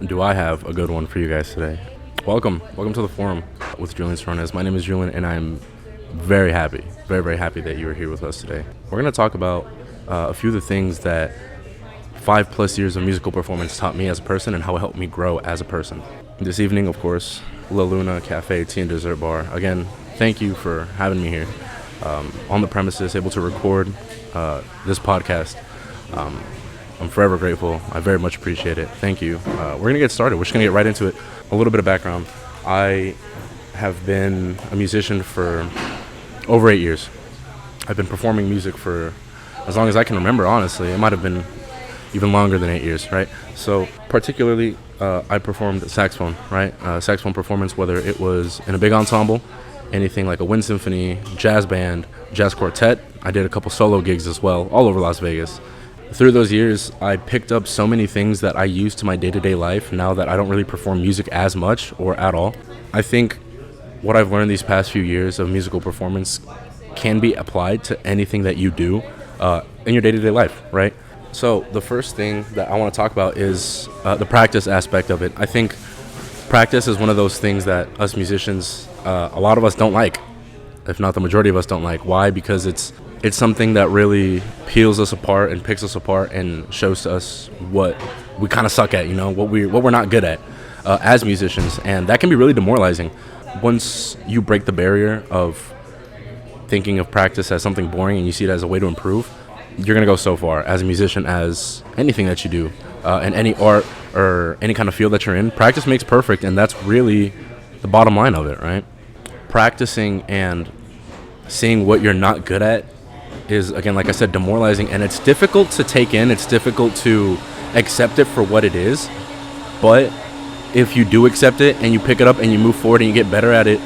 do I have a good one for you guys today. Welcome to the forum with Julian Sorones. My name is Julian, and I'm very happy, very happy that you are here with us today. We're going to talk about a few of the things that 5+ years of musical performance taught me as a person and how it helped me grow as a person. This evening, of course, La Luna Cafe, Tea and Dessert Bar. Again, thank you for having me here on the premises, able to record this podcast. I'm forever grateful. I very much appreciate it. Thank you. We're going to get started. We're just going to get right into it. A little bit of background. I have been a musician for over 8 years. I've been performing music for as long as I can remember, honestly. It might have been even longer than 8 years, right? So particularly, I performed saxophone, right? Saxophone performance, whether it was in a big ensemble, anything like a wind symphony, jazz band, jazz quartet. I did a couple solo gigs as well, all over Las Vegas. Through those years, I picked up so many things that I use to my day-to-day life now that I don't really perform music as much or at all. I think what I've learned these past few years of musical performance can be applied to anything that you do in your day-to-day life, right? So the first thing that I want to talk about is the practice aspect of it. I think practice is one of those things that us musicians, a lot of us don't like, if not the majority of us don't like. Why? Because it's something that really peels us apart and picks us apart and shows to us what we kind of suck at, what we're not good at as musicians. And that can be really demoralizing. Once you break the barrier of thinking of practice as something boring and you see it as a way to improve, you're going to go so far as a musician, as anything that you do, in any art or any kind of field that you're in. Practice makes perfect, and that's really the bottom line of it, right? Practicing and seeing what you're not good at is, again, like I said, demoralizing, and it's difficult to take in. It's difficult to accept it for what it is. But if you do accept it and you pick it up and you move forward and you get better at it,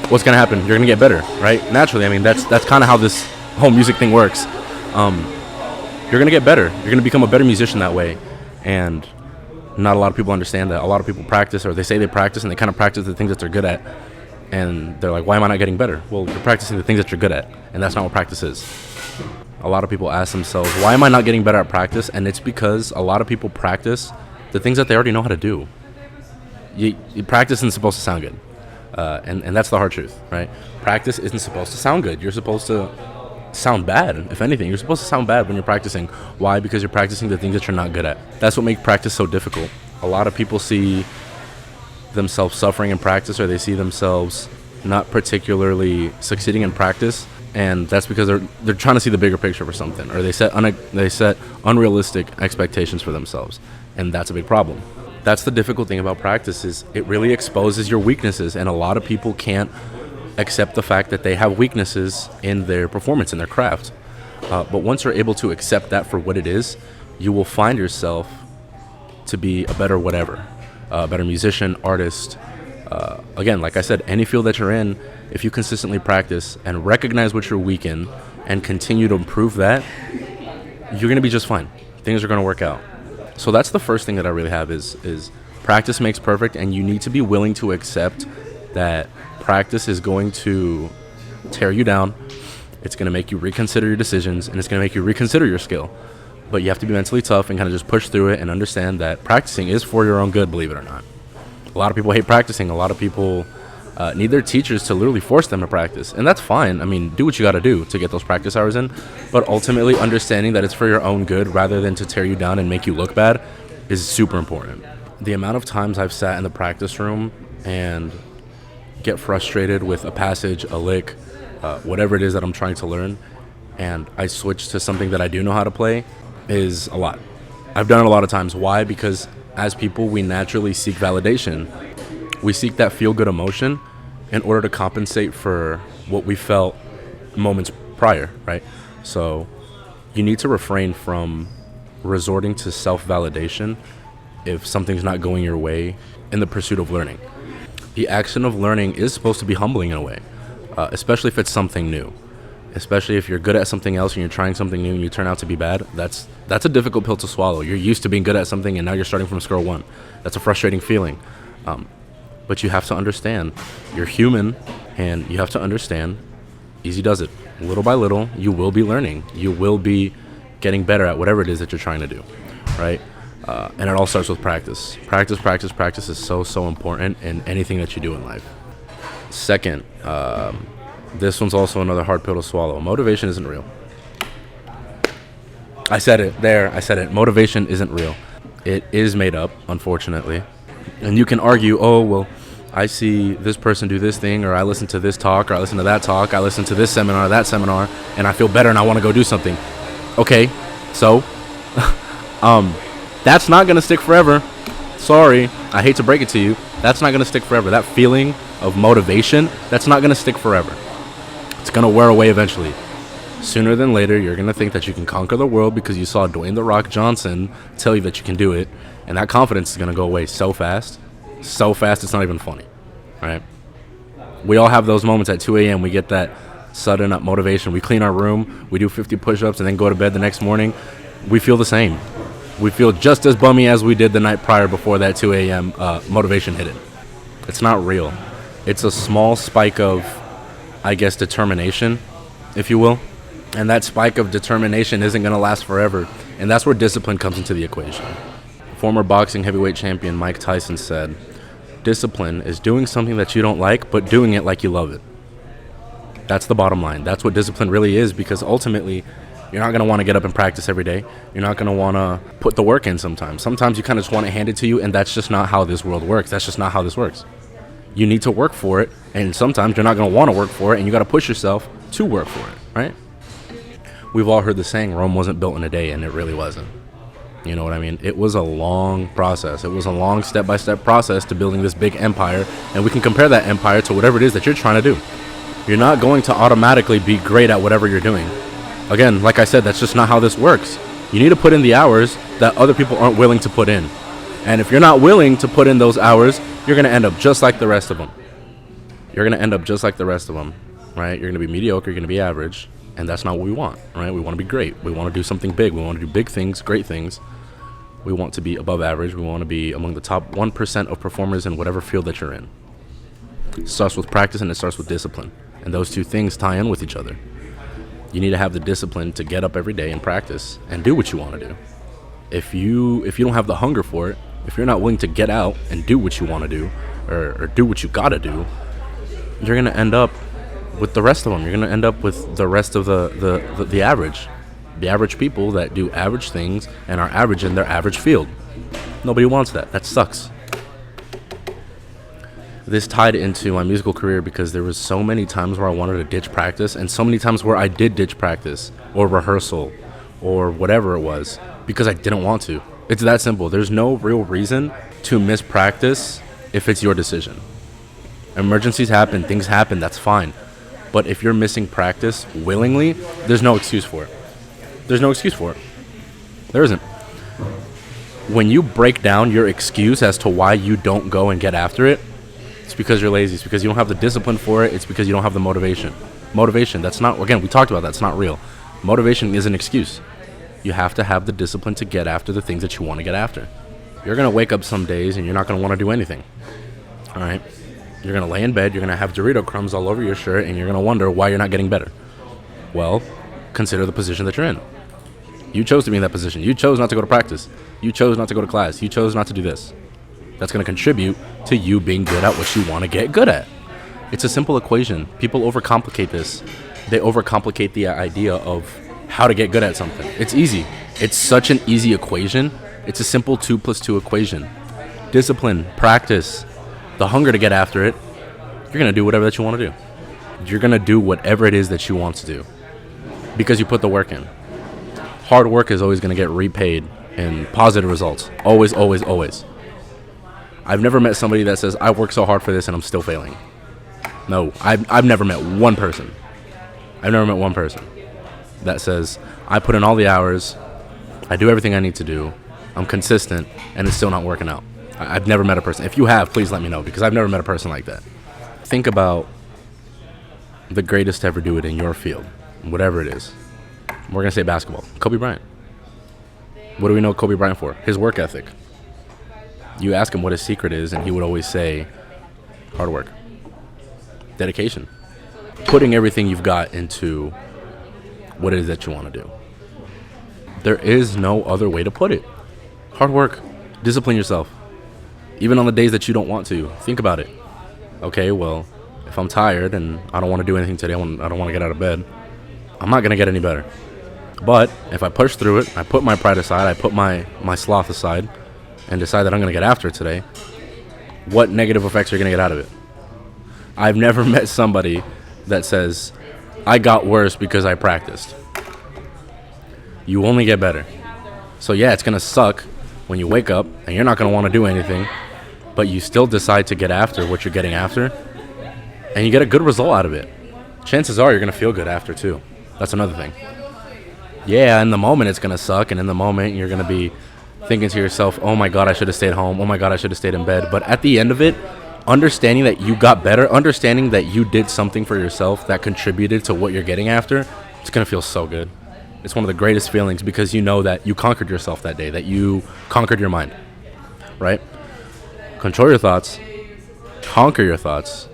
what's going to happen? You're going to get better, right? Naturally. I mean, that's kind of how this whole music thing works. You're going to get better. You're going to become a better musician that way. And not a lot of people understand that. A lot of people practice, or they say they practice, and they kind of practice the things that they're good at. And they're like, why am I not getting better? Well, you're practicing the things that you're good at, and that's not what practice is. A lot of people ask themselves, why am I not getting better at practice? And it's because a lot of people practice the things that they already know how to do. You practice isn't supposed to sound good. And that's the hard truth, right? Practice isn't supposed to sound good. You're supposed to sound bad, if anything. You're supposed to sound bad when you're practicing. Why? Because you're practicing the things that you're not good at. That's what makes practice so difficult. A lot of people see themselves suffering in practice, or they see themselves not particularly succeeding in practice, and that's because they're trying to see the bigger picture for something, or they set unrealistic expectations for themselves, and that's a big problem. That's the difficult thing about practice, is it really exposes your weaknesses, and a lot of people can't accept the fact that they have weaknesses in their performance, in their craft. But once you're able to accept that for what it is, you will find yourself to be a better whatever. A better musician, artist. Again, like I said, any field that you're in, if you consistently practice and recognize what you're weak in and continue to improve that, you're going to be just fine. Things are going to work out. So that's the first thing that I really have is practice makes perfect, and you need to be willing to accept that practice is going to tear you down. It's going to make you reconsider your decisions, and it's going to make you reconsider your skill. But you have to be mentally tough and kind of just push through it and understand that practicing is for your own good, believe it or not. A lot of people hate practicing. A lot of people need their teachers to literally force them to practice. And that's fine. I mean, do what you got to do to get those practice hours in. But ultimately, understanding that it's for your own good rather than to tear you down and make you look bad is super important. The amount of times I've sat in the practice room and get frustrated with a passage, a lick, whatever it is that I'm trying to learn, and I switch to something that I do know how to play, is a lot. I've done it a lot of times. Why? Because as people, we naturally seek validation. We seek that feel-good emotion in order to compensate for what we felt moments prior, right? So you need to refrain from resorting to self-validation if something's not going your way in the pursuit of learning. The action of learning is supposed to be humbling in a way, especially if it's something new. Especially if you're good at something else and you're trying something new and you turn out to be bad, that's a difficult pill to swallow. You're used to being good at something and now you're starting from square one. That's a frustrating feeling. But you have to understand, you're human, and you have to understand, easy does it. Little by little, you will be learning. You will be getting better at whatever it is that you're trying to do, right? And it all starts with practice. Practice is so important in anything that you do in life. Second, this one's also another hard pill to swallow. Motivation isn't real. I said it. Motivation isn't real. It is made up, unfortunately. And you can argue, oh, well, I see this person do this thing, or I listen to this talk, or I listen to that talk, I listen to this seminar, that seminar, and I feel better and I want to go do something. Okay, so that's not going to stick forever. Sorry, I hate to break it to you. That's not going to stick forever. That feeling of motivation, that's not going to stick forever. It's going to wear away eventually. Sooner than later, you're going to think that you can conquer the world because you saw Dwayne "The Rock" Johnson tell you that you can do it, and that confidence is going to go away so fast it's not even funny, right? We all have those moments at 2 a.m. We get that sudden up motivation. We clean our room, we do 50 push-ups, and then go to bed the next morning. We feel the same. We feel just as bummy as we did the night prior before that 2 a.m. Motivation hit it. It's not real. It's a small spike of, I guess, determination, if you will. And that spike of determination isn't going to last forever. And that's where discipline comes into the equation. Former boxing heavyweight champion Mike Tyson said, discipline is doing something that you don't like, but doing it like you love it. That's the bottom line. That's what discipline really is, because ultimately, you're not going to want to get up and practice every day. You're not going to want to put the work in sometimes. Sometimes you kind of just want it handed to you, and that's just not how this world works. That's just not how this works. You need to work for it, and sometimes you're not going to want to work for it, and you got to push yourself to work for it, right? We've all heard the saying, Rome wasn't built in a day, and it really wasn't. You know what I mean? It was a long process. It was a long step-by-step process to building this big empire, and we can compare that empire to whatever it is that you're trying to do. You're not going to automatically be great at whatever you're doing. Again, like I said, that's just not how this works. You need to put in the hours that other people aren't willing to put in. And if you're not willing to put in those hours, you're going to end up just like the rest of them. You're going to end up just like the rest of them, right? You're going to be mediocre, you're going to be average. And that's not what we want, right? We want to be great. We want to do something big. We want to do big things, great things. We want to be above average. We want to be among the top 1% of performers in whatever field that you're in. It starts with practice and it starts with discipline. And those two things tie in with each other. You need to have the discipline to get up every day and practice and do what you want to do. If you don't have the hunger for it, if you're not willing to get out and do what you want to do, or do what you got to do, you're going to end up with the rest of them. You're going to end up with the rest of the average people that do average things and are average in their average field. Nobody wants that. That sucks. This tied into my musical career because there was so many times where I wanted to ditch practice, and so many times where I did ditch practice or rehearsal or whatever it was because I didn't want to. It's that simple. There's no real reason to miss practice if it's your decision. Emergencies happen, things happen, that's fine. But if you're missing practice willingly, there's no excuse for it. There's no excuse for it. There isn't. When you break down your excuse as to why you don't go and get after it, it's because you're lazy. It's because you don't have the discipline for it. It's because you don't have the motivation. Motivation, that's not, again, we talked about that, it's not real. Motivation is an excuse. You have to have the discipline to get after the things that you want to get after. You're going to wake up some days and you're not going to want to do anything. All right? You're going to lay in bed, you're going to have Dorito crumbs all over your shirt, and you're going to wonder why you're not getting better. Well, consider the position that you're in. You chose to be in that position. You chose not to go to practice. You chose not to go to class. You chose not to do this. That's going to contribute to you being good at what you want to get good at. It's a simple equation. People overcomplicate this. They overcomplicate the idea of how to get good at something. It's easy. It's such an easy equation. It's a simple 2 + 2 equation. Discipline, practice, the hunger to get after it. You're going to do whatever that you want to do. You're going to do whatever it is that you want to do because you put the work in. Hard work is always going to get repaid in positive results. Always, always, always. I've never met somebody that says, I worked so hard for this and I'm still failing. No, I've never met one person. I've never met one person that says, I put in all the hours, I do everything I need to do, I'm consistent, and it's still not working out. I've never met a person. If you have, please let me know, because I've never met a person like that. Think about the greatest to ever do it in your field, whatever it is. We're going to say basketball. Kobe Bryant. What do we know Kobe Bryant for? His work ethic. You ask him what his secret is, and he would always say, hard work. Dedication. Putting everything you've got into what it is that you want to do. There is no other way to put it. Hard work. Discipline yourself. Even on the days that you don't want to. Think about it. Okay, well, if I'm tired and I don't want to do anything today, I don't want to get out of bed, I'm not going to get any better. But if I push through it, I put my pride aside, I put my sloth aside, and decide that I'm going to get after it today, what negative effects are you going to get out of it? I've never met somebody that says, I got worse because I practiced. You only get better. So yeah, it's going to suck when you wake up and you're not going to want to do anything, but you still decide to get after what you're getting after, and you get a good result out of it. Chances are you're going to feel good after too. That's another thing. Yeah, in the moment it's going to suck, and in the moment you're going to be thinking to yourself, oh my God, I should have stayed home. Oh my God, I should have stayed in bed. But at the end of it, understanding that you got better, understanding that you did something for yourself that contributed to what you're getting after, it's going to feel so good. It's one of the greatest feelings because you know that you conquered yourself that day, that you conquered your mind, right? Control your thoughts, conquer your thoughts.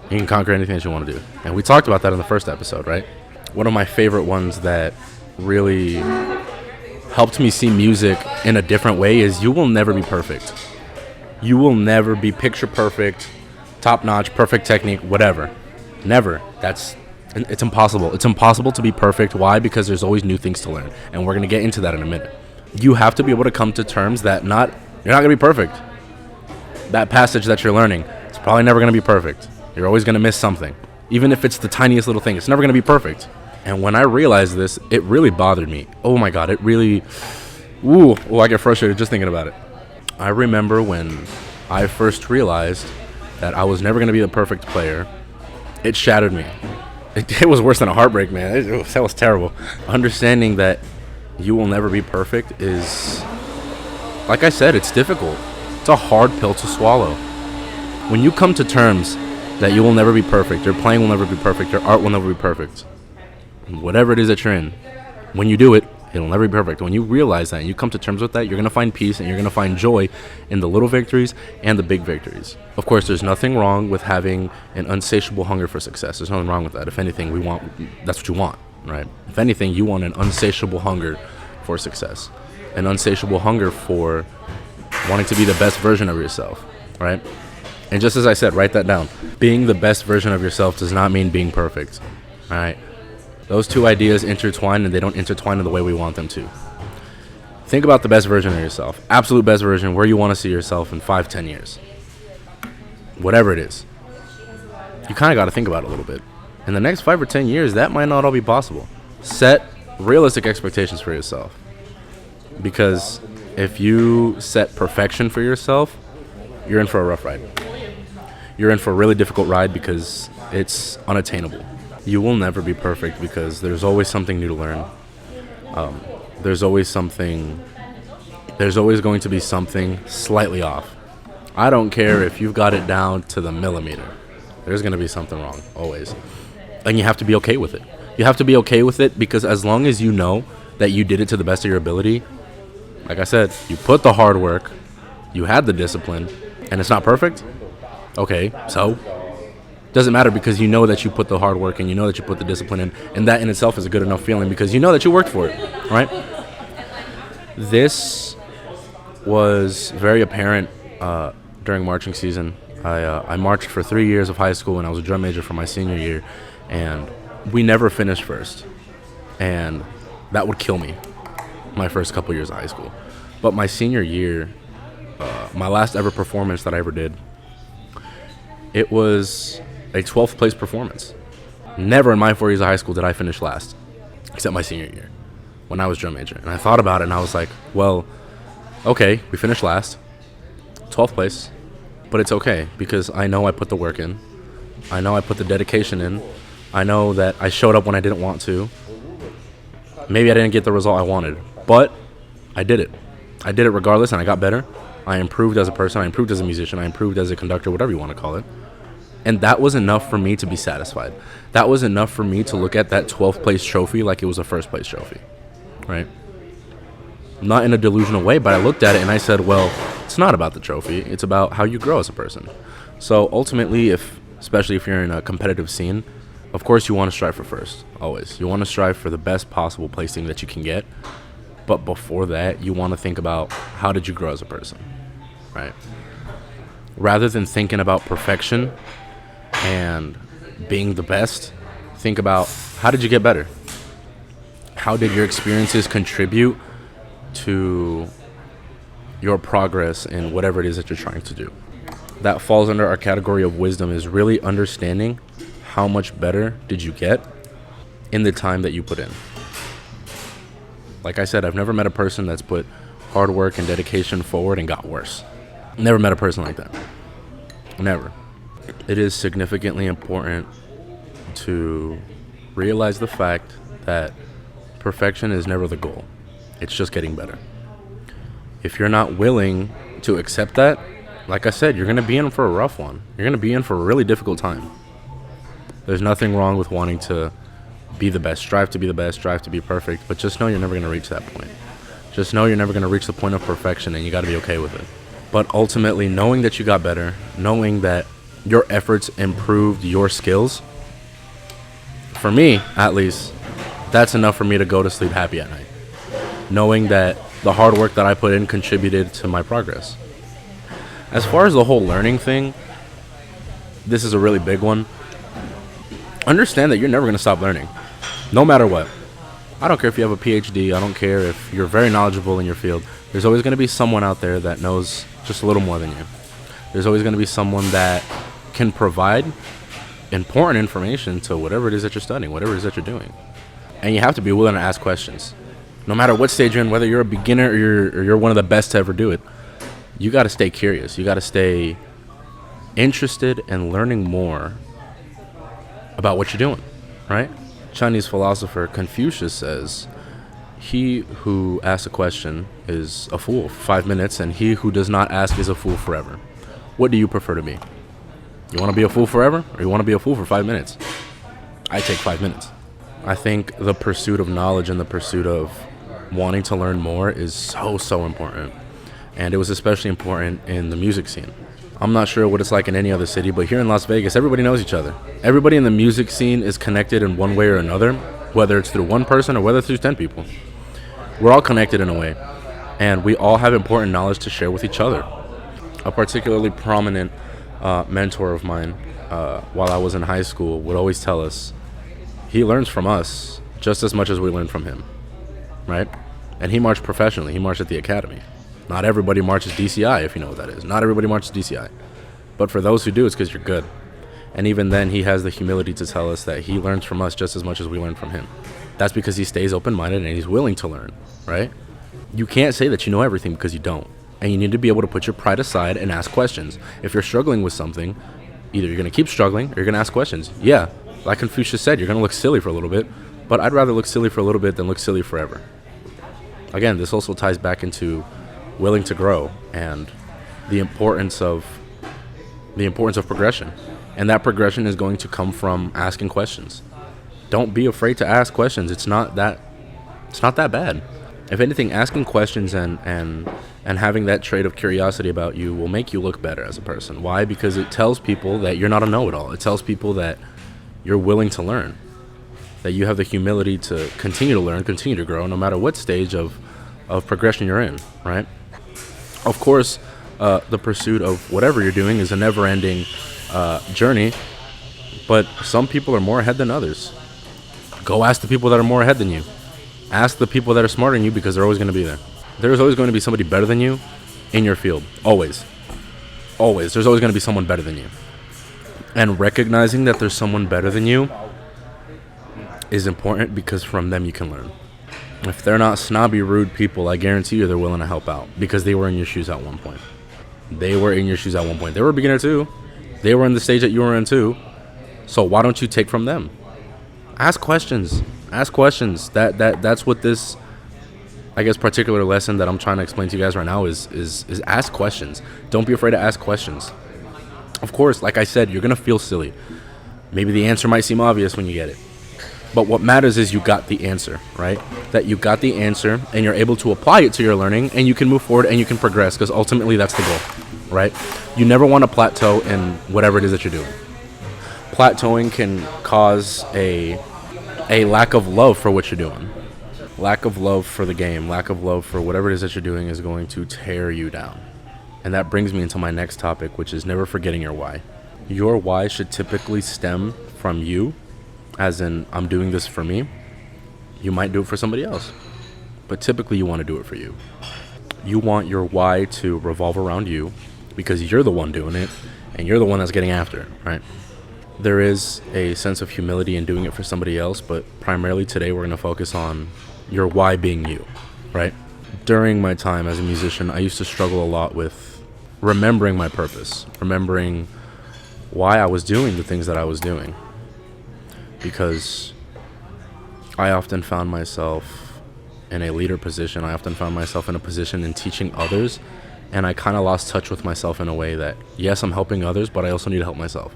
You can conquer anything that you want to do. And we talked about that in the first episode, right? One of my favorite ones that really helped me see music in a different way is you will never be perfect. You will never be picture perfect, top notch, perfect technique, whatever. Never. It's impossible. It's impossible to be perfect. Why? Because there's always new things to learn. And we're going to get into that in a minute. You have to be able to come to terms that you're not going to be perfect. That passage that you're learning, it's probably never going to be perfect. You're always going to miss something. Even if it's the tiniest little thing, it's never going to be perfect. And when I realized this, it really bothered me. Oh my God, it really, I get frustrated just thinking about it. I remember when I first realized that I was never going to be the perfect player, it shattered me. It was worse than a heartbreak, man. That was terrible. Understanding that you will never be perfect is, like I said, it's difficult. It's a hard pill to swallow. When you come to terms that you will never be perfect, your playing will never be perfect, your art will never be perfect, whatever it is that you're in, when you do it, it'll never be perfect. When you realize that and you come to terms with that, you're going to find peace and you're going to find joy in the little victories and the big victories. Of course, there's nothing wrong with having an insatiable hunger for success. There's nothing wrong with that. If anything, that's what you want, right? If anything, you want an insatiable hunger for success, an insatiable hunger for wanting to be the best version of yourself, right? And just as I said, write that down. Being the best version of yourself does not mean being perfect, all right? Those two ideas intertwine, and they don't intertwine in the way we want them to. Think about the best version of yourself. Absolute best version, where you want to see yourself in 5-10 years. Whatever it is. You kind of got to think about it a little bit. In the next 5 or 10 years, that might not all be possible. Set realistic expectations for yourself. Because if you set perfection for yourself, you're in for a rough ride. You're in for a really difficult ride because it's unattainable. You will never be perfect because there's always something new to learn. There's always going to be something slightly off. I don't care if you've got it down to the millimeter. There's going to be something wrong, always. And you have to be okay with it. You have to be okay with it because as long as you know that you did it to the best of your ability, like I said, you put the hard work, you had the discipline, and it's not perfect, okay, so doesn't matter because you know that you put the hard work and you know that you put the discipline in, and that in itself is a good enough feeling because you know that you worked for it, right? This was very apparent during marching season. I marched for 3 years of high school and I was a drum major for my senior year, and we never finished first, and that would kill me my first couple years of high school. But my senior year, my last ever performance that I ever did, it was a 12th place performance. Never in my 4 years of high school did I finish last, except my senior year when I was drum major. And I thought about it and I was like, well, okay, we finished last, 12th place, but it's okay because I know I put the work in. I know I put the dedication in. I know that I showed up when I didn't want to. Maybe I didn't get the result I wanted, but I did it. I did it regardless, and I got better. I improved as a person. I improved as a musician. I improved as a conductor, whatever you want to call it. And that was enough for me to be satisfied. That was enough for me to look at that 12th place trophy like it was a first place trophy, right? Not in a delusional way, but I looked at it and I said, well, it's not about the trophy. It's about how you grow as a person. So ultimately, especially if you're in a competitive scene, of course you want to strive for first, always. You want to strive for the best possible placing that you can get. But before that, you want to think about how did you grow as a person, right? Rather than thinking about perfection and being the best, think about how did you get better? How did your experiences contribute to your progress in whatever it is that you're trying to do? That falls under our category of wisdom, is really understanding how much better did you get in the time that you put in. Like I said, I've never met a person that's put hard work and dedication forward and got worse. Never met a person like that. Never. It is significantly important to realize the fact that perfection is never the goal. It's just getting better. If you're not willing to accept that, like I said, you're going to be in for a rough one. You're going to be in for a really difficult time. There's nothing wrong with wanting to be the best, strive to be the best, strive to be perfect, but just know you're never going to reach that point. Just know you're never going to reach the point of perfection, and you got to be okay with it. But ultimately, knowing that you got better, knowing that your efforts improved your skills, for me, at least, that's enough for me to go to sleep happy at night. Knowing that the hard work that I put in contributed to my progress. As far as the whole learning thing, this is a really big one. Understand that you're never going to stop learning, no matter what. I don't care if you have a PhD. I don't care if you're very knowledgeable in your field. There's always going to be someone out there that knows just a little more than you. There's always going to be someone that can provide important information to whatever it is that you're studying, whatever it is that you're doing. And you have to be willing to ask questions. No matter what stage you're in, whether you're a beginner or you're one of the best to ever do it, you got to stay curious. You got to stay interested in learning more about what you're doing, right? Chinese philosopher Confucius says, he who asks a question is a fool for 5 minutes, and he who does not ask is a fool forever. What do you prefer to be? You want to be a fool forever, or you want to be a fool for 5 minutes? I take 5 minutes. I think the pursuit of knowledge and the pursuit of wanting to learn more is so important. And it was especially important in the music scene. I'm not sure what it's like in any other city, but here in Las Vegas, everybody knows each other. Everybody in the music scene is connected in one way or another, whether it's through one person or whether it's through 10 people. We're all connected in a way, and we all have important knowledge to share with each other. A particularly prominent mentor of mine, while I was in high school, would always tell us, he learns from us just as much as we learn from him, right? And he marched professionally. He marched at the academy. Not everybody marches DCI, if you know what that is. Not everybody marches DCI. But for those who do, it's because you're good. And even then, he has the humility to tell us that he learns from us just as much as we learn from him. That's because he stays open-minded and he's willing to learn, right? You can't say that you know everything because you don't. And you need to be able to put your pride aside and ask questions. If you're struggling with something, either you're going to keep struggling or you're going to ask questions. Yeah, like Confucius said, you're going to look silly for a little bit, but I'd rather look silly for a little bit than look silly forever. Again, this also ties back into willing to grow and the importance of progression. And that progression is going to come from asking questions. Don't be afraid to ask questions. It's not that bad. If anything, asking questions and having that trait of curiosity about you will make you look better as a person. Why? Because it tells people that you're not a know-it-all. It tells people that you're willing to learn, that you have the humility to continue to learn, continue to grow, no matter what stage of progression you're in, right? Of course, the pursuit of whatever you're doing is a never-ending journey, but some people are more ahead than others. Go ask the people that are more ahead than you. Ask the people that are smarter than you, because they're always going to be there. There's always going to be somebody better than you in your field. Always. Always. There's always going to be someone better than you. And recognizing that there's someone better than you is important, because from them you can learn. If they're not snobby, rude people, I guarantee you they're willing to help out, because they were in your shoes at one point. They were in your shoes at one point. They were a beginner too. They were in the stage that you were in too. So why don't you take from them? Ask questions. Ask questions. That's what this, I guess, particular lesson that I'm trying to explain to you guys right now is ask questions. Don't be afraid to ask questions. Of course, like I said, you're going to feel silly. Maybe the answer might seem obvious when you get it. But what matters is you got the answer, right? That you got the answer and you're able to apply it to your learning, and you can move forward and you can progress, because ultimately that's the goal, right? You never want to plateau in whatever it is that you're doing. Plateauing can cause a lack of love for what you're doing. Lack of love for the game, lack of love for whatever it is that you're doing is going to tear you down. And that brings me into my next topic, which is never forgetting your why. Your why should typically stem from you, as in, I'm doing this for me. You might do it for somebody else, but typically you want to do it for you. You want your why to revolve around you because you're the one doing it and you're the one that's getting after it, right? There is a sense of humility in doing it for somebody else, but primarily today we're going to focus on your why being you, right? During my time as a musician, I used to struggle a lot with remembering my purpose, remembering why I was doing the things that I was doing, because I often found myself in a leader position. I often found myself in a position in teaching others, and I kind of lost touch with myself in a way that, yes, I'm helping others, but I also need to help myself.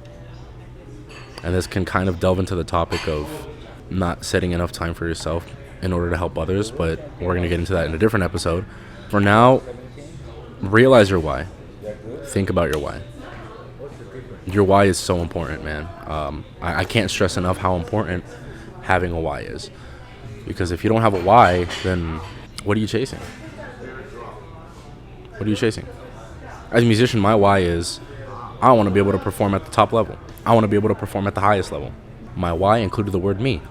And this can kind of delve into the topic of not setting enough time for yourself in order to help others, but we're going to get into that in a different episode. For now, realize your why. Think about your why. Your why is so important, man. I can't stress enough how important having a why is. Because if you don't have a why, then what are you chasing? What are you chasing? As a musician, my why is I want to be able to perform at the top level. I want to be able to perform at the highest level. My why included the word me.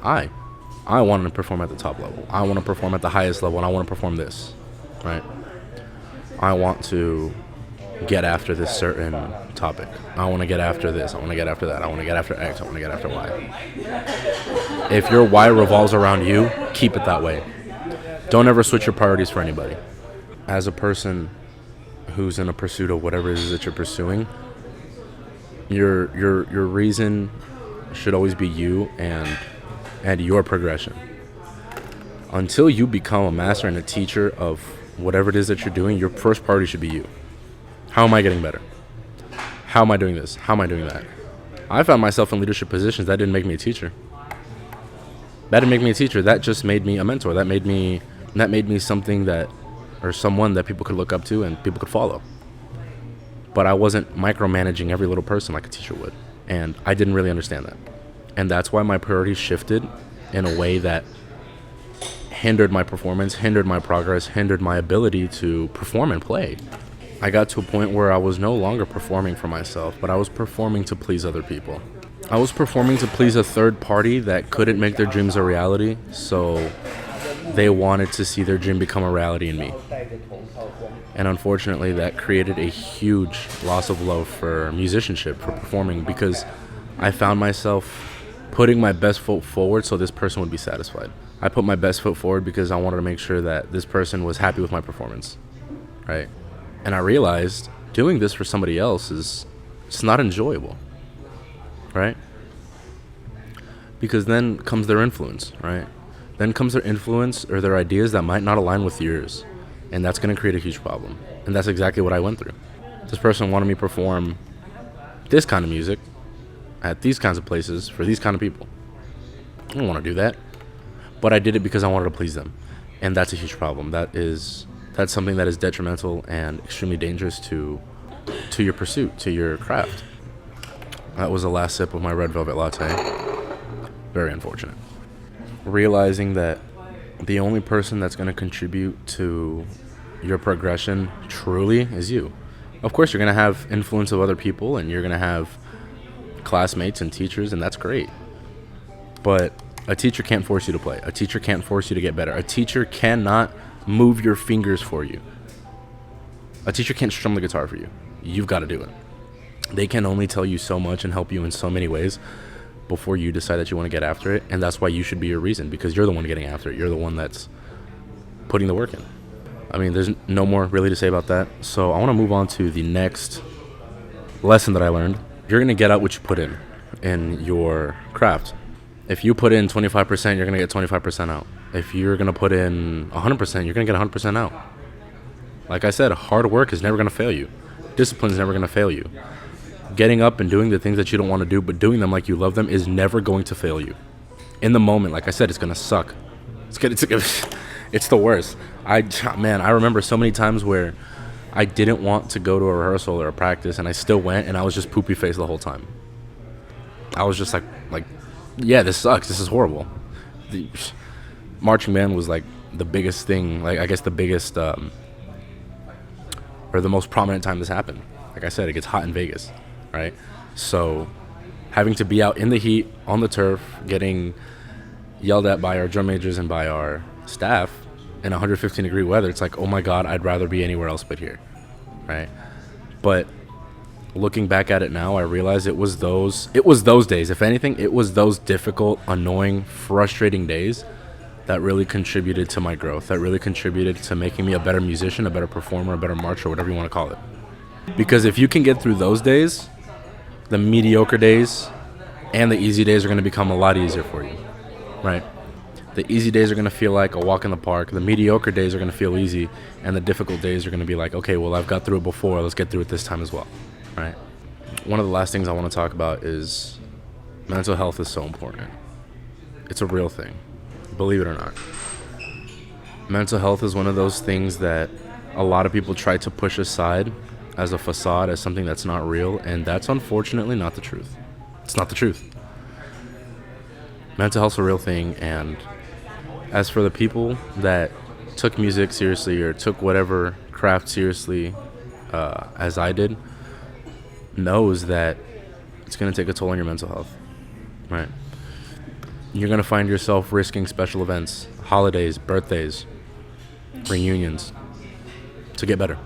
I want to perform at the top level. I want to perform at the highest level, and I want to perform this, right? I want to get after this certain topic. I want to get after this. I want to get after that. I want to get after X. I want to get after Y. If your why revolves around you, keep it that way. Don't ever switch your priorities for anybody. As a person who's in a pursuit of whatever it is that you're pursuing, your reason should always be you and your progression. Until you become a master and a teacher of whatever it is that you're doing, your first priority should be you. How am I getting better? How am I doing this? How am I doing that? I found myself in leadership positions. That didn't make me a teacher. That just made me a mentor. That made me something that, or someone that people could look up to and people could follow. But I wasn't micromanaging every little person like a teacher would. And I didn't really understand that. And that's why my priorities shifted in a way that hindered my performance, hindered my progress, hindered my ability to perform and play. I got to a point where I was no longer performing for myself, but I was performing to please other people. I was performing to please a third party that couldn't make their dreams a reality, so they wanted to see their dream become a reality in me. And unfortunately, that created a huge loss of love for musicianship, for performing, because I found myself putting my best foot forward so this person would be satisfied. I put my best foot forward because I wanted to make sure that this person was happy with my performance, right? And I realized doing this for somebody else it's not enjoyable, right? Because then comes their influence, right? Then comes their influence or their ideas that might not align with yours. And that's going to create a huge problem. And that's exactly what I went through. This person wanted me to perform this kind of music at these kinds of places for these kind of people. I don't want to do that. But I did it because I wanted to please them. And that's a huge problem. That's something that is detrimental and extremely dangerous to your pursuit, to your craft. That was the last sip of my red velvet latte. Very unfortunate. Realizing that the only person that's going to contribute to your progression truly is you. Of course, you're going to have influence of other people, and you're going to have classmates and teachers, and that's great. But a teacher can't force you to play. A teacher can't force you to get better. A teacher cannot move your fingers for you. A teacher can't strum the guitar for you. You've got to do it. They can only tell you so much and help you in so many ways before you decide that you want to get after it. And that's why you should be your reason, because you're the one getting after it. You're the one that's putting the work in. I mean, there's no more really to say about that. So I want to move on to the next lesson that I learned. You're going to get out what you put in your craft. If you put in 25%, you're going to get 25% out. If you're going to put in 100%, you're going to get 100% out. Like I said, hard work is never going to fail you. Discipline is never going to fail you. Getting up and doing the things that you don't want to do, but doing them like you love them, is never going to fail you. In the moment, like I said, it's going to suck. It's the worst. I remember so many times where I didn't want to go to a rehearsal or a practice, and I still went, and I was just poopy faced the whole time. I was just like, yeah, this sucks. This is horrible. The marching band was like the biggest thing, like I guess the biggest or the most prominent time this happened. Like I said, it gets hot in Vegas, right? So having to be out in the heat on the turf, getting yelled at by our drum majors and by our staff in 115-degree weather, it's like, oh my God, I'd rather be anywhere else but here, right? But looking back at it now, I realize it was those days. If anything, it was those difficult, annoying, frustrating days that really contributed to my growth, that really contributed to making me a better musician, a better performer, a better marcher, whatever you want to call it. Because if you can get through those days, the mediocre days and the easy days are going to become a lot easier for you, right? The easy days are going to feel like a walk in the park. The mediocre days are going to feel easy, and the difficult days are going to be like, okay, well, I've got through it before. Let's get through it this time as well, right? One of the last things I want to talk about is mental health is so important. It's a real thing, believe it or not. Mental health is one of those things that a lot of people try to push aside as a facade, as something that's not real, and that's unfortunately not the truth. It's not the truth. Mental health's a real thing, and as for the people that took music seriously or took whatever craft seriously, as I did, knows that it's going to take a toll on your mental health, right? You're going to find yourself risking special events, holidays, birthdays, reunions to get better,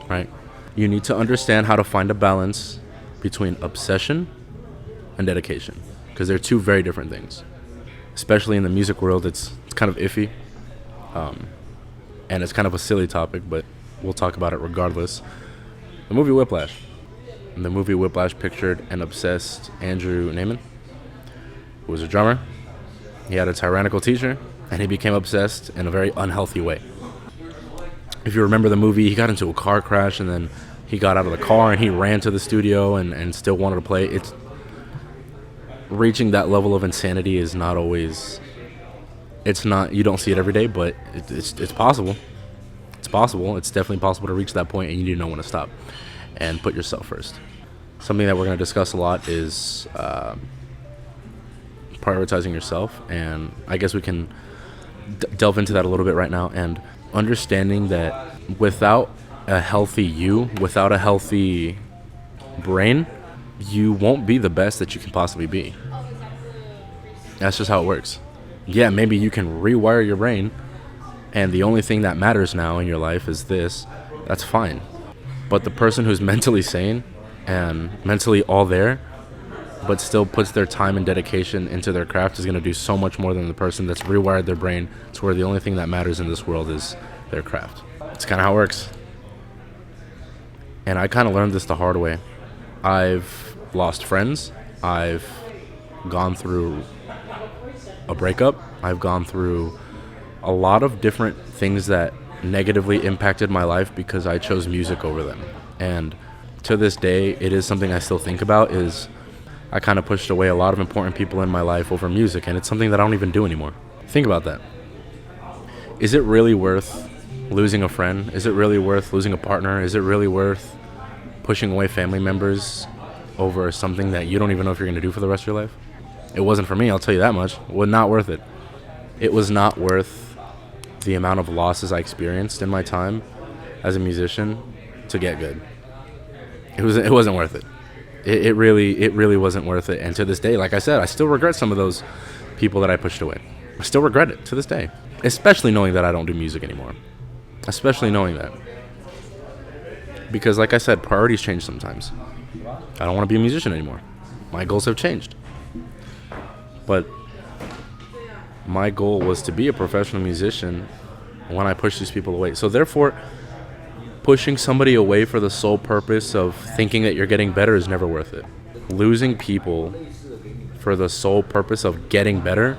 right? You need to understand how to find a balance between obsession and dedication, because they're two very different things. Especially in the music world, it's kind of iffy, and it's kind of a silly topic, but we'll talk about it regardless. The movie Whiplash. The movie Whiplash pictured an obsessed Andrew Naiman, who was a drummer. He had a tyrannical teacher, and he became obsessed in a very unhealthy way. If you remember the movie, he got into a car crash, and then he got out of the car, and he ran to the studio and still wanted to play. It's reaching that level of insanity is not always, it's not, you don't see it every day, but it's possible. It's possible. It's definitely possible to reach that point, and you need to know when to stop and put yourself first. Something that we're going to discuss a lot is prioritizing yourself, and I guess we can delve into that a little bit right now, and understanding that without a healthy you, without a healthy brain, you won't be the best that you can possibly be. That's just how it works. Yeah, maybe you can rewire your brain, and the only thing that matters now in your life is this. That's fine. But the person who's mentally sane and mentally all there, but still puts their time and dedication into their craft, is going to do so much more than the person that's rewired their brain to where the only thing that matters in this world is their craft. It's kind of how it works. And I kind of learned this the hard way. I've lost friends. I've gone through a breakup. I've gone through a lot of different things that negatively impacted my life because I chose music over them. And to this day, it is something I still think about, is I kind of pushed away a lot of important people in my life over music, and it's something that I don't even do anymore. Think about that. Is it really worth losing a friend? Is it really worth losing a partner? Is it really worth pushing away family members over something that you don't even know if you're going to do for the rest of your life? It wasn't for me, I'll tell you that much. It was not worth it. It was not worth the amount of losses I experienced in my time as a musician to get good. It wasn't worth it. It really wasn't worth it. And to this day, like I said, I still regret some of those people that I pushed away. I still regret it to this day, especially knowing that I don't do music anymore. Especially knowing that. Because like I said, priorities change sometimes. I don't want to be a musician anymore. My goals have changed. But my goal was to be a professional musician when I pushed these people away. So therefore, pushing somebody away for the sole purpose of thinking that you're getting better is never worth it. Losing people for the sole purpose of getting better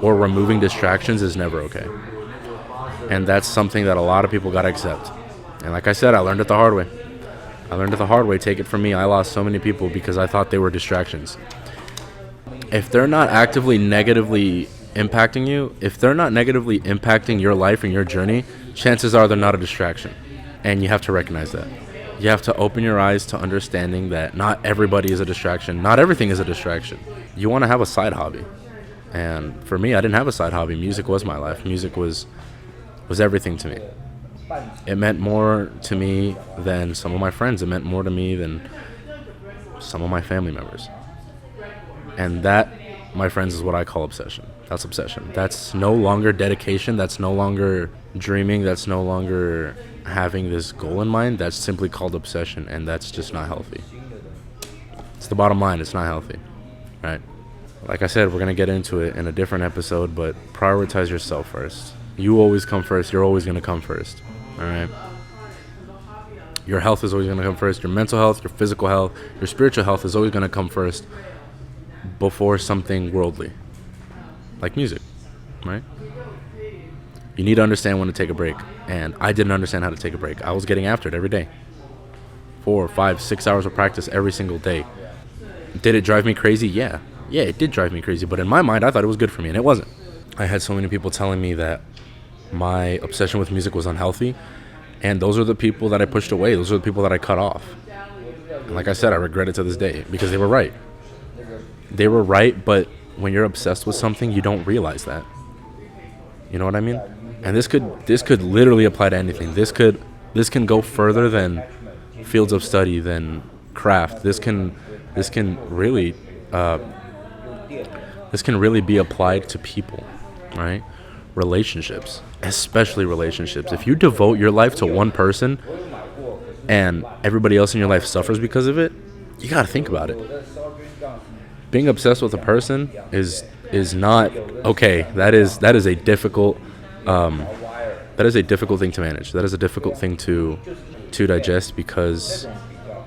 or removing distractions is never okay. And that's something that a lot of people got to accept. And like I said, I learned it the hard way. Take it from me. I lost so many people because I thought they were distractions. If they're not actively negatively impacting you, if they're not negatively impacting your life and your journey, chances are they're not a distraction. And you have to recognize that. You have to open your eyes to understanding that not everybody is a distraction. Not everything is a distraction. You want to have a side hobby. And for me, I didn't have a side hobby. Music was my life. Music was everything to me. It meant more to me than some of my friends. It meant more to me than some of my family members. And that, my friends, is what I call obsession. That's obsession. That's no longer dedication. That's no longer dreaming. That's no longer having this goal in mind. That's simply called obsession, and that's just not healthy. It's the bottom line. It's not healthy, right? Like I said, we're going to get into it in a different episode, but prioritize yourself first. You always come first. You're always going to come first, all right? Your health is always going to come first. Your mental health, your physical health, your spiritual health is always going to come first before something worldly, like music, right? You need to understand when to take a break, and I didn't understand how to take a break. I was getting after it every day. 4, 5, 6 hours of practice every single day. Did it drive me crazy? Yeah, it did drive me crazy, but in my mind, I thought it was good for me, and it wasn't. I had so many people telling me that my obsession with music was unhealthy, and those are the people that I pushed away. Those are the people that I cut off. And like I said, I regret it to this day, because they were right. They were right, but when you're obsessed with something, you don't realize that. You know what I mean? And this could literally apply to anything. This can go further than fields of study, than craft. This can really be applied to people, right? Relationships, especially relationships. If you devote your life to one person and everybody else in your life suffers because of it, you got to think about it. Being obsessed with a person is not okay. That is a difficult thing to manage. That is a difficult thing to digest, because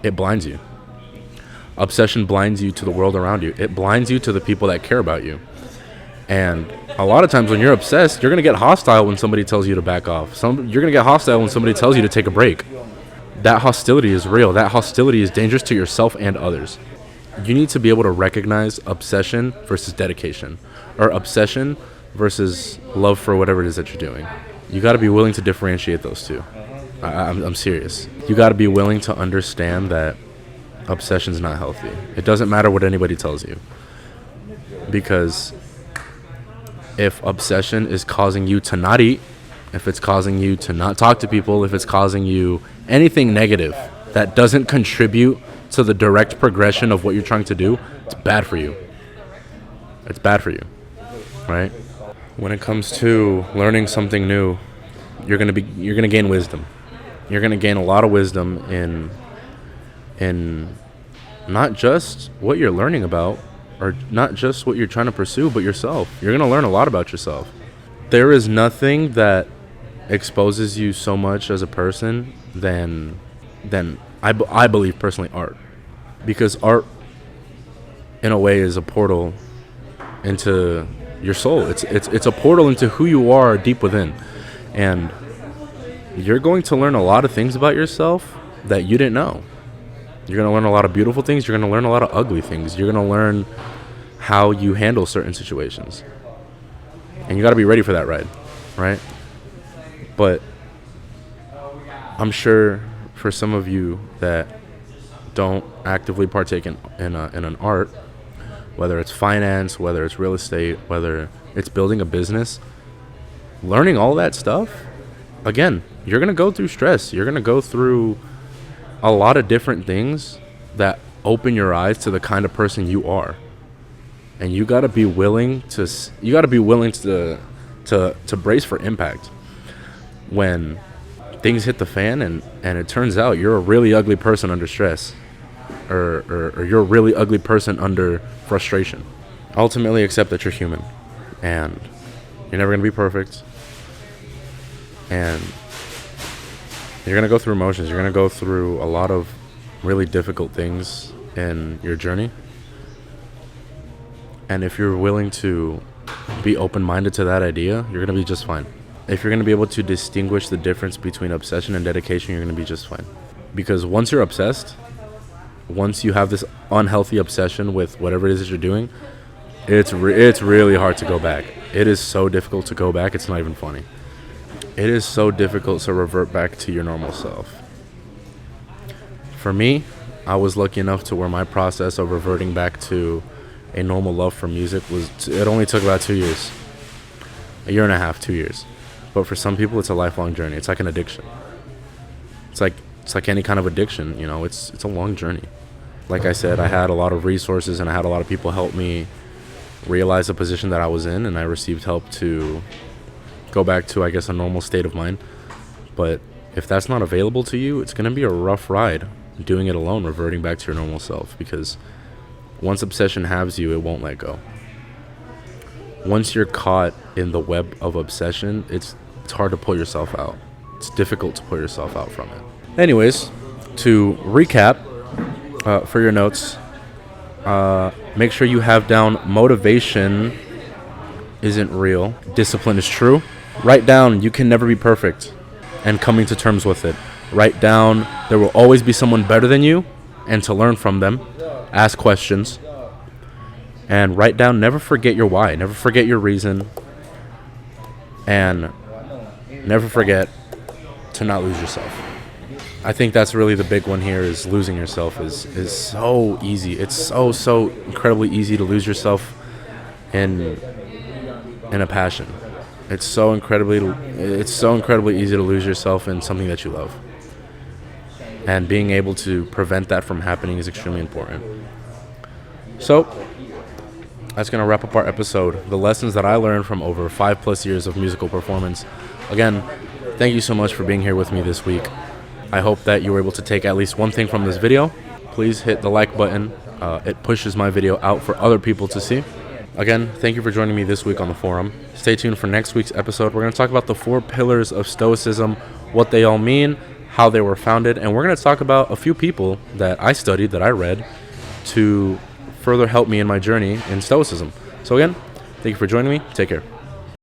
it blinds you. Obsession blinds you to the world around you. It blinds you to the people that care about you. And a lot of times when you're obsessed, you're going to get hostile when somebody tells you to back off. You're going to get hostile when somebody tells you to take a break. That hostility is real. That hostility is dangerous to yourself and others. You need to be able to recognize obsession versus dedication, or obsession versus love for whatever it is that you're doing. You got to be willing to differentiate those two. I'm serious. You got to be willing to understand that obsession's not healthy. It doesn't matter what anybody tells you, because if obsession is causing you to not eat, if it's causing you to not talk to people, if it's causing you anything negative that doesn't contribute to the direct progression of what you're trying to do, it's bad for you. It's bad for you, right? When it comes to learning something new, you're gonna gain wisdom. You're gonna gain a lot of wisdom in not just what you're learning about, or not just what you're trying to pursue, but yourself. You're gonna learn a lot about yourself. There is nothing that exposes you so much as a person than I believe personally art, because art in a way is a portal into your soul. It's a portal into who you are deep within, and you're going to learn a lot of things about yourself that you didn't know. You're going to learn a lot of beautiful things. You're going to learn a lot of ugly things. You're going to learn how you handle certain situations, and you got to be ready for that ride, right? But I'm sure for some of you that don't actively partake in an art, whether it's finance, whether it's real estate, whether it's building a business, learning all that stuff, again, you're going to go through stress. You're going to go through a lot of different things that open your eyes to the kind of person you are. And you got to be willing to brace for impact when things hit the fan and it turns out you're a really ugly person under stress, or you're a really ugly person under frustration. Ultimately accept that you're human and you're never going to be perfect, and you're going to go through emotions. You're going to go through a lot of really difficult things in your journey. And if you're willing to be open-minded to that idea, you're going to be just fine. If you're going to be able to distinguish the difference between obsession and dedication, you're going to be just fine. Because once you're obsessed, once you have this unhealthy obsession with whatever it is that you're doing, it's really hard to go back. It is so difficult to go back, it's not even funny. It is so difficult to revert back to your normal self. For me, I was lucky enough to where my process of reverting back to a normal love for music it only took about 2 years, a year and a half, 2 years. But for some people, it's a lifelong journey. It's like an addiction. It's like any kind of addiction, you know. It's a long journey. Like I said, I had a lot of resources and I had a lot of people help me realize the position that I was in, and I received help to go back to, I guess, a normal state of mind. But if that's not available to you, it's going to be a rough ride doing it alone, reverting back to your normal self, because once obsession has you, it won't let go. Once you're caught in the web of obsession, it's hard to pull yourself out. It's difficult to pull yourself out from it. Anyways, to recap, for your notes, make sure you have down motivation isn't real, discipline is true. Write down you can never be perfect, and coming to terms with it. Write down there will always be someone better than you, and to learn from them. Ask questions. And write down, never forget your why, never forget your reason, and never forget to not lose yourself. I think that's really the big one here, is losing yourself is so easy. It's so incredibly easy to lose yourself in a passion. It's so incredibly easy to lose yourself in something that you love. And being able to prevent that from happening is extremely important. So, that's going to wrap up our episode. The lessons that I learned from over 5+ years of musical performance. Again, thank you so much for being here with me this week. I hope that you were able to take at least one thing from this video. Please hit the like button. It pushes my video out for other people to see. Again, thank you for joining me this week on the forum. Stay tuned for next week's episode. We're going to talk about the 4 pillars of Stoicism, what they all mean, how they were founded, and we're going to talk about a few people that I studied, that I read, to further help me in my journey in Stoicism. So again, thank you for joining me. Take care.